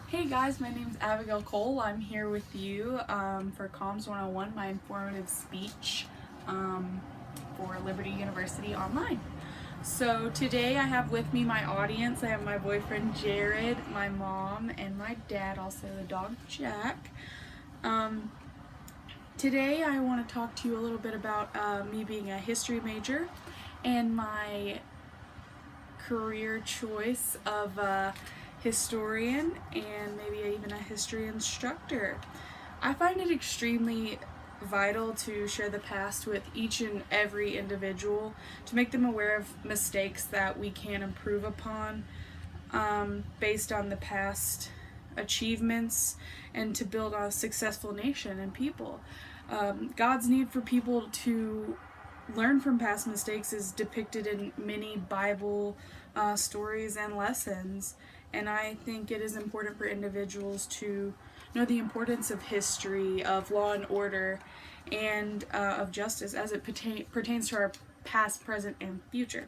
Hey guys, my name is Abigail Cole. I'm here with you for COMS 101, my informative speech for Liberty University Online. So today I have with me my audience. I have my boyfriend Jared, my mom, and my dad, also the dog Jack. Today I want to talk to you a little bit about me being a history major and my career choice of historian and maybe even a history instructor. I find it extremely vital to share the past with each and every individual to make them aware of mistakes that we can improve upon based on the past achievements and to build a successful nation and people. God's need for people to learn from past mistakes is depicted in many Bible stories and lessons, and I think it is important for individuals to know the importance of history, of law and order, and of justice as it pertains to our past, present, and future.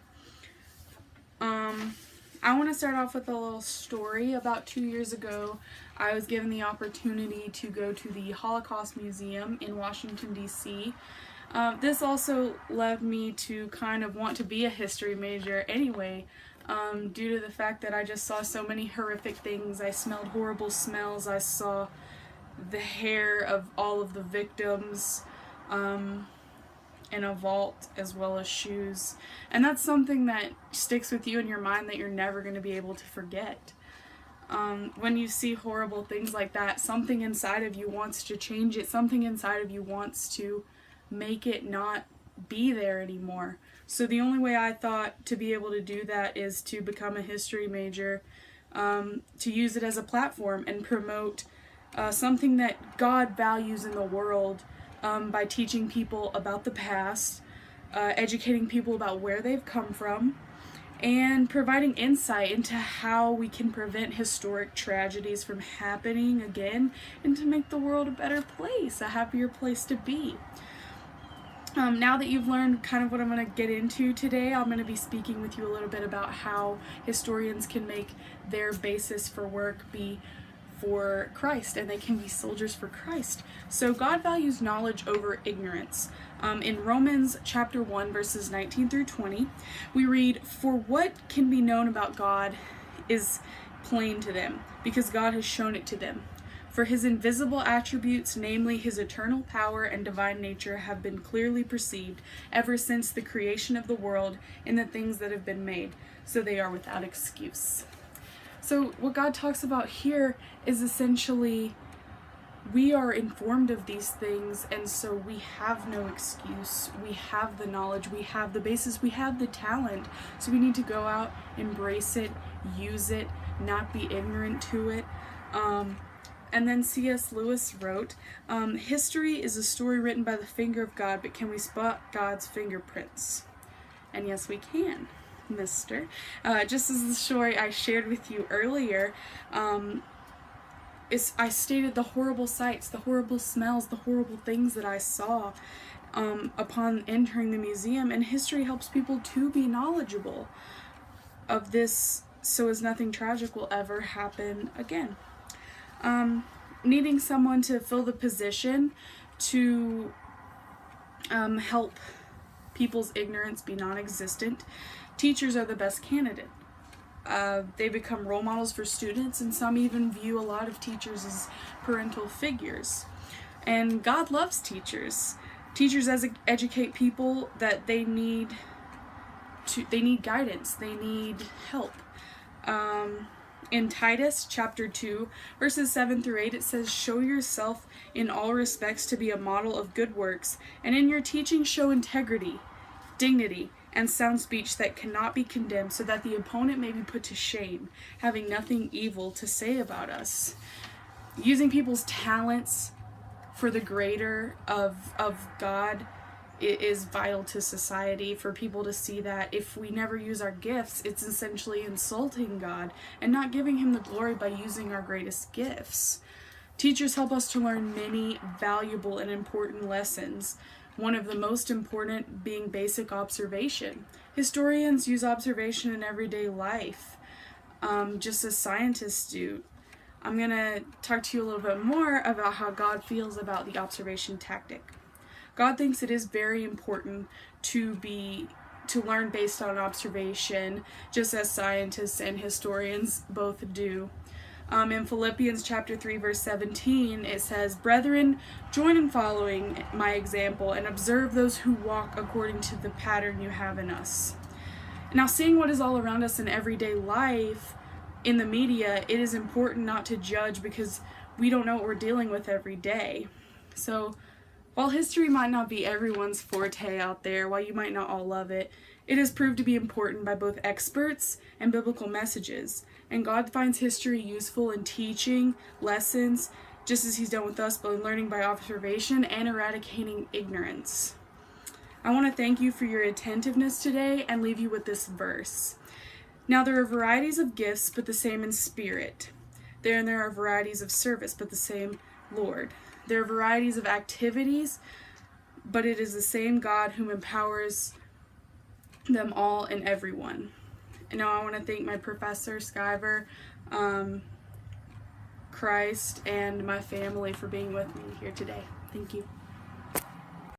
I want to start off with a little story. About 2 years ago, I was given the opportunity to go to the Holocaust Museum in Washington, D.C. This also led me to kind of want to be a history major anyway, due to the fact that I just saw so many horrific things. I smelled horrible smells. I saw the hair of all of the victims in a vault, as well as shoes. And that's something that sticks with you in your mind that you're never going to be able to forget. When you see horrible things like that, something inside of you wants to change it. Something inside of you wants to make it not be there anymore. So the only way I thought to be able to do that is to become a history major, to use it as a platform and promote something that God values in the world by teaching people about the past, educating people about where they've come from, and providing insight into how we can prevent historic tragedies from happening again and to make the world a better place, a happier place to be. Now that you've learned kind of what I'm going to get into today, I'm going to be speaking with you a little bit about how historians can make their basis for work be for Christ, and they can be soldiers for Christ. So God values knowledge over ignorance. In Romans chapter 1, verses 19 through 20, we read, "For what can be known about God is plain to them, because God has shown it to them. For his invisible attributes, namely his eternal power and divine nature, have been clearly perceived ever since the creation of the world in the things that have been made, so they are without excuse." So what God talks about here is essentially we are informed of these things, and so we have no excuse. We have the knowledge, we have the basis, we have the talent, so we need to go out, embrace it, use it, not be ignorant to it. And then C.S. Lewis wrote, "History is a story written by the finger of God, but can we spot God's fingerprints?" And yes, we can, mister. Just as the story I shared with you earlier, I stated the horrible sights, the horrible smells, the horrible things that I saw upon entering the museum, and history helps people to be knowledgeable of this so as nothing tragic will ever happen again. Needing someone to fill the position to help people's ignorance be non-existent, teachers are the best candidate. They become role models for students, and some even view a lot of teachers as parental figures. And God loves teachers. Teachers educate people that they need guidance, they need help. In Titus chapter 2, verses 7 through 8, it says, "Show yourself in all respects to be a model of good works, and in your teaching show integrity, dignity, and sound speech that cannot be condemned, so that the opponent may be put to shame, having nothing evil to say about us." Using people's talents for the greater of God is vital to society, for people to see that if we never use our gifts, it's essentially insulting God and not giving him the glory by using our greatest gifts. Teachers help us to learn many valuable and important lessons, one of the most important being basic observation. Historians use observation in everyday life, just as scientists do. I'm going to talk to you a little bit more about how God feels about the observation tactic. God thinks it is very important to learn based on observation, just as scientists and historians both do. In Philippians chapter 3, verse 17, it says, "Brethren, join in following my example and observe those who walk according to the pattern you have in us." Now, seeing what is all around us in everyday life, in the media, it is important not to judge because we don't know what we're dealing with every day. So, while history might not be everyone's forte out there, while you might not all love it, it is proved to be important by both experts and biblical messages. And God finds history useful in teaching lessons, just as He's done with us, but learning by observation and eradicating ignorance. I want to thank you for your attentiveness today and leave you with this verse. "Now there are varieties of gifts, but the same in spirit. There are varieties of service, but the same Lord. There are varieties of activities, but it is the same God whom empowers them all and everyone." And now I want to thank my professor, Skyver, Christ, and my family for being with me here today. Thank you.